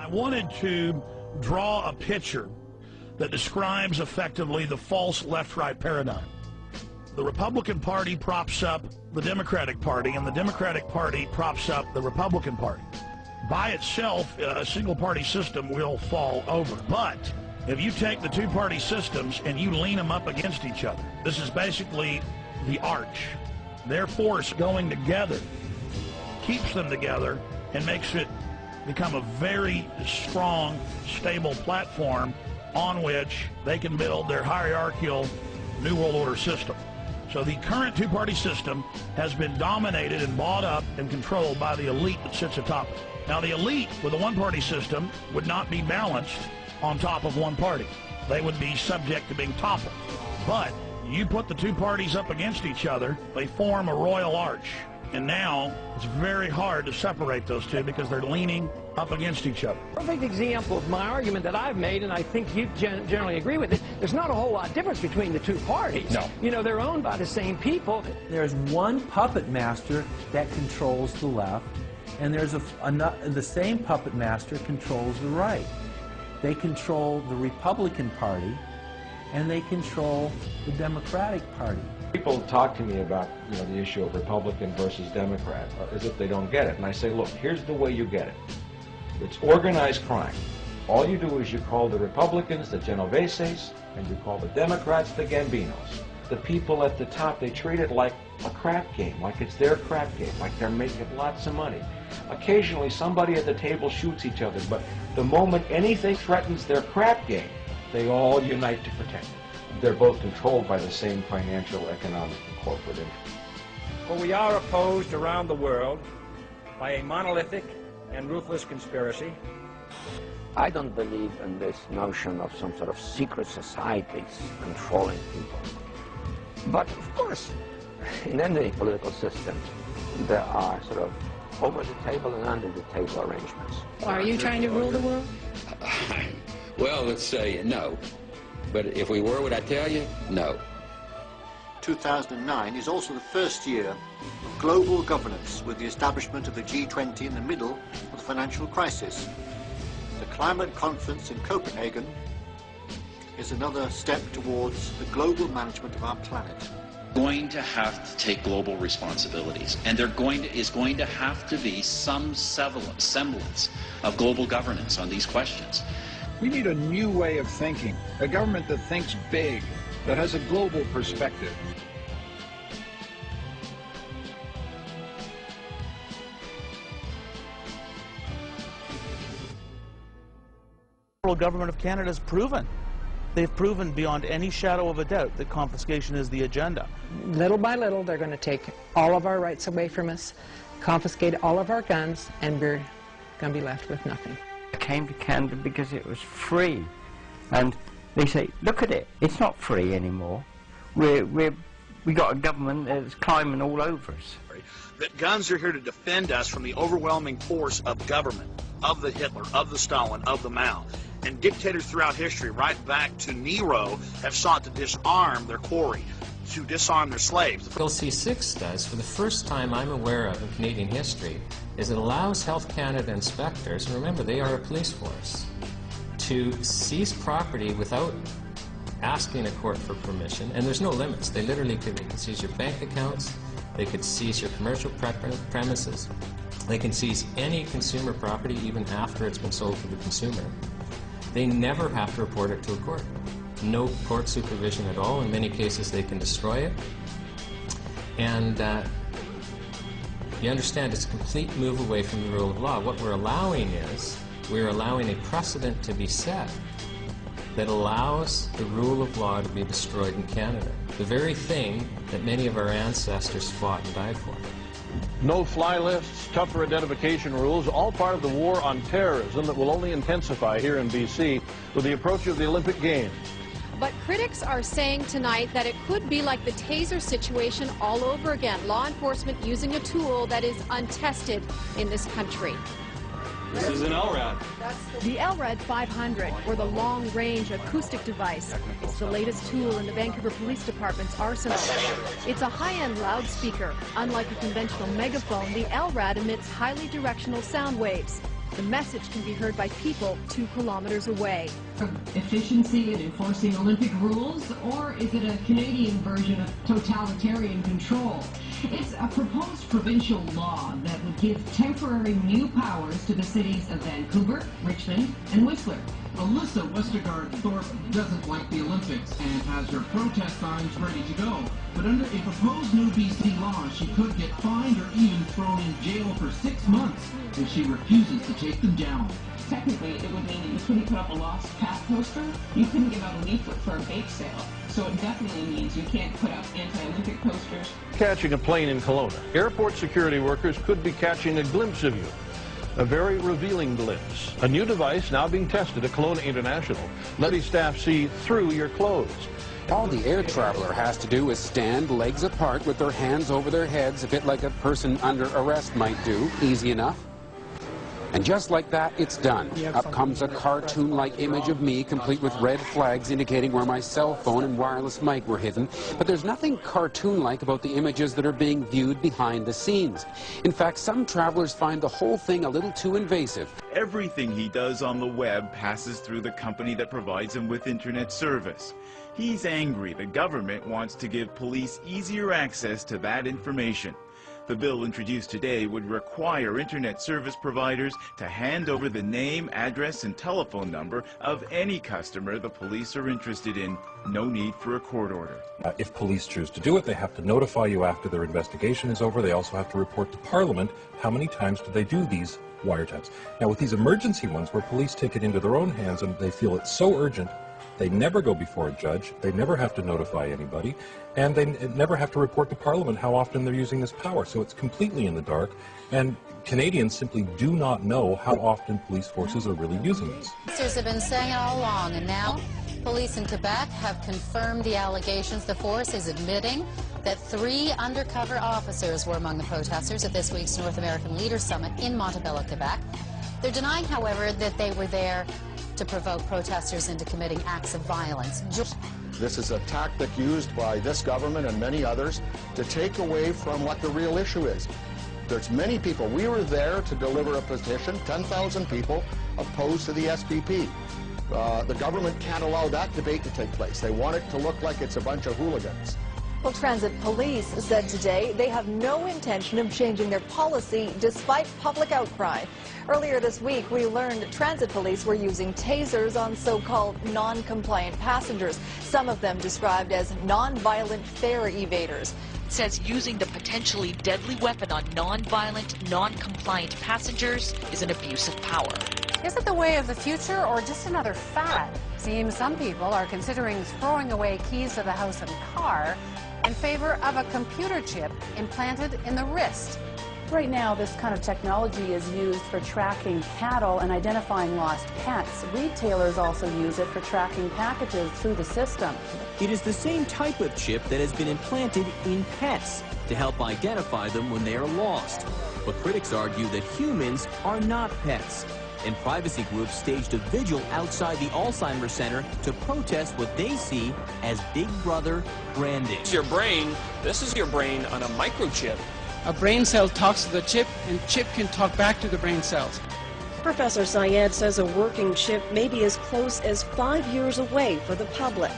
I wanted to draw a picture that describes effectively the false left-right paradigm. The Republican Party props up the Democratic Party, and the Democratic Party props up the Republican Party. By itself, a single-party system will fall over. But if you take the two-party systems and you lean them up against each other, this is basically the arch. Their force going together keeps them together and makes it become a very strong, stable platform on which they can build their hierarchical New World Order system. So the current two-party system has been dominated and bought up and controlled by the elite that sits atop it. Now, the elite with a one-party system would not be balanced on top of one party. They would be subject to being toppled. But you put the two parties up against each other, they form a royal arch. And now it's very hard to separate those two because they're leaning up against each other. Perfect example of my argument that I've made, and I think you generally agree with it, there's not a whole lot of difference between the two parties. No. You know, they're owned by the same people. There's one puppet master that controls the left, and there's the same puppet master controls the right. They control the Republican Party, and they control the Democratic Party. People talk to me about, the issue of Republican versus Democrat, as if they don't get it. And I say, look, here's the way you get it. It's organized crime. All you do is you call the Republicans the Genoveses, and you call the Democrats the Gambinos. The people at the top, they treat it like a crap game, like it's their crap game, like they're making lots of money. Occasionally, somebody at the table shoots each other, but the moment anything threatens their crap game, they all unite to protect it. They're both controlled by the same financial, economic, and corporate interests. For we are opposed around the world by a monolithic and ruthless conspiracy. I don't believe in this notion of some sort of secret societies controlling people. But of course, in any political system, there are sort of over the table and under the table arrangements. Are you trying to rule the world? Well, let's say no. But if we were, would I tell you? No. 2009 is also the first year of global governance, with the establishment of the G20 in the middle of the financial crisis. The climate conference in Copenhagen is another step towards the global management of our planet. Going to have to take global responsibilities, and there is going to have to be some semblance of global governance on these questions. We need a new way of thinking, a government that thinks big, that has a global perspective. The federal government of Canada has proven. They've proven beyond any shadow of a doubt that confiscation is the agenda. Little by little, they're going to take all of our rights away from us, confiscate all of our guns, and we're going to be left with nothing. I came to Canada because it was free, and they say, look at it, it's not free anymore. We got a government that's climbing all over us. That guns are here to defend us from the overwhelming force of government, of the Hitler, of the Stalin, of the Mao. And dictators throughout history, right back to Nero, have sought to disarm their quarry, to disarm their slaves. Bill C-6 does, for the first time I'm aware of in Canadian history, is it allows Health Canada inspectors, and remember they are a police force, to seize property without asking a court for permission, and there's no limits. They literally could, they can seize your bank accounts, they could seize your commercial premises, they can seize any consumer property even after it's been sold to the consumer. They never have to report it to a court. No court supervision at all. In many cases they can destroy it. And you understand it's a complete move away from the rule of law. What we're allowing is, we're allowing a precedent to be set that allows the rule of law to be destroyed in Canada. The very thing that many of our ancestors fought and died for. No-fly lists, tougher identification rules, all part of the war on terrorism that will only intensify here in BC with the approach of the Olympic Games. But critics are saying tonight that it could be like the taser situation all over again. Law enforcement using a tool that is untested in this country. This is an LRAD. The LRAD 500, or the long-range acoustic device. It's the latest tool in the Vancouver Police Department's arsenal. It's a high-end loudspeaker. Unlike a conventional megaphone, the LRAD emits highly directional sound waves. The message can be heard by people 2 kilometers away. Efficiency in enforcing Olympic rules, or is it a Canadian version of totalitarian control? It's a proposed provincial law that would give temporary new powers to the cities of Vancouver, Richmond, and Whistler. Alyssa Westergaard-Thorpe doesn't like the Olympics and has her protest signs ready to go. But under a proposed new BC law, she could get fined or even thrown in jail for 6 months if she refuses to take them down. Technically, it would mean that you couldn't put up a lost path poster, you couldn't give out a leaflet for a bake sale. So it definitely means you can't put up anti-Olympic posters. Catching a plane in Kelowna. Airport security workers could be catching a glimpse of you. A very revealing glimpse. A new device now being tested at Kelowna International, letting staff see through your clothes. All the air traveler has to do is stand legs apart with their hands over their heads, a bit like a person under arrest might do. Easy enough. And just like that, it's done. Up comes a cartoon-like image of me, complete with red flags indicating where my cell phone and wireless mic were hidden. But there's nothing cartoon-like about the images that are being viewed behind the scenes. In fact, some travelers find the whole thing a little too invasive. Everything he does on the web passes through the company that provides him with internet service. He's angry the government wants to give police easier access to that information. The bill introduced today would require internet service providers to hand over the name, address, and telephone number of any customer the police are interested in. No need for a court order. If police choose to do it, they have to notify you after their investigation is over. They also have to report to Parliament how many times do they do these wiretaps. Now, with these emergency ones where police take it into their own hands and they feel it's so urgent, they never go before a judge, they never have to notify anybody, and they never have to report to Parliament how often they're using this power. So it's completely in the dark, and Canadians simply do not know how often police forces are really using this. Officers have been saying it all along, and now police in Quebec have confirmed the allegations. The force is admitting that 3 undercover officers were among the protesters at this week's North American Leaders Summit in Montebello, Quebec. They're denying, however, that they were there to provoke protesters into committing acts of violence. This is a tactic used by this government and many others to take away from what the real issue is. There's many people. We were there to deliver a petition, 10,000 people opposed to the SPP. The government can't allow that debate to take place. They want it to look like it's a bunch of hooligans. Well, transit police said today they have no intention of changing their policy despite public outcry. Earlier this week, we learned transit police were using tasers on so-called non-compliant passengers, some of them described as non-violent fare evaders. It says using the potentially deadly weapon on non-violent, non-compliant passengers is an abuse of power. Is it the way of the future or just another fad? Seems some people are considering throwing away keys to the house and car in favor of a computer chip implanted in the wrist. Right now, this kind of technology is used for tracking cattle and identifying lost pets. Retailers also use it for tracking packages through the system. It is the same type of chip that has been implanted in pets to help identify them when they are lost. But critics argue that humans are not pets. And privacy groups staged a vigil outside the Alzheimer's Center to protest what they see as Big Brother branding. It's your brain. This is your brain on a microchip. A brain cell talks to the chip, and chip can talk back to the brain cells. Professor Syed says a working chip may be as close as 5 years away for the public.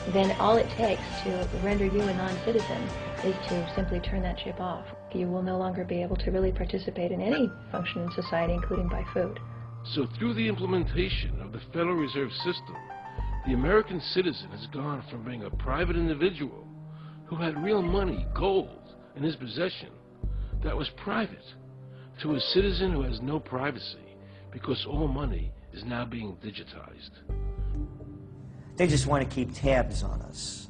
Then all it takes to render you a non-citizen is to simply turn that chip off. You will no longer be able to really participate in any function in society, including buy food. So through the implementation of the Federal Reserve System, the American citizen has gone from being a private individual who had real money, gold, in his possession that was private, to a citizen who has no privacy because all money is now being digitized. They just want to keep tabs on us.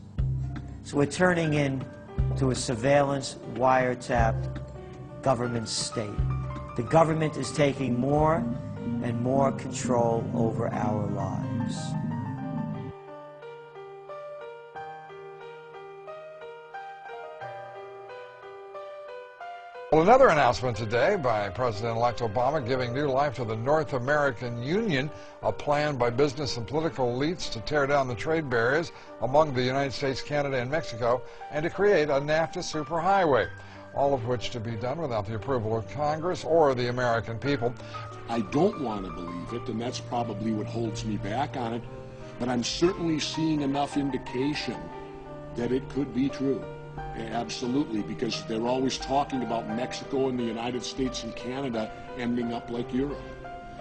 So we're turning into a surveillance, wiretap government state. The government is taking more and more control over our lives. Well, another announcement today by President-elect Obama giving new life to the North American Union, a plan by business and political elites to tear down the trade barriers among the United States, Canada, and Mexico, and to create a NAFTA superhighway. all of which to be done without the approval of Congress or the American people. I don't want to believe it, and that's probably what holds me back on it, but I'm certainly seeing enough indication that it could be true. Absolutely, because they're always talking about Mexico and the United States and Canada ending up like Europe.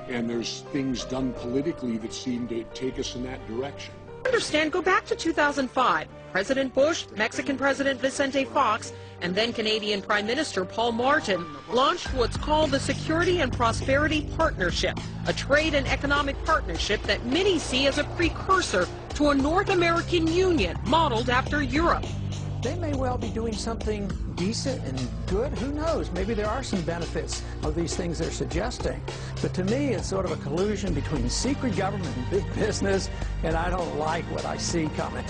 And there's things done politically that seem to take us in that direction. Understand, go back to 2005. President Bush, Mexican President Vicente Fox, and then Canadian Prime Minister Paul Martin launched what's called the Security and Prosperity Partnership, a trade and economic partnership that many see as a precursor to a North American Union modeled after Europe. They may well be doing something decent and good. Who knows? Maybe there are some benefits of these things they're suggesting. But to me, it's sort of a collusion between secret government and big business, and I don't like what I see coming.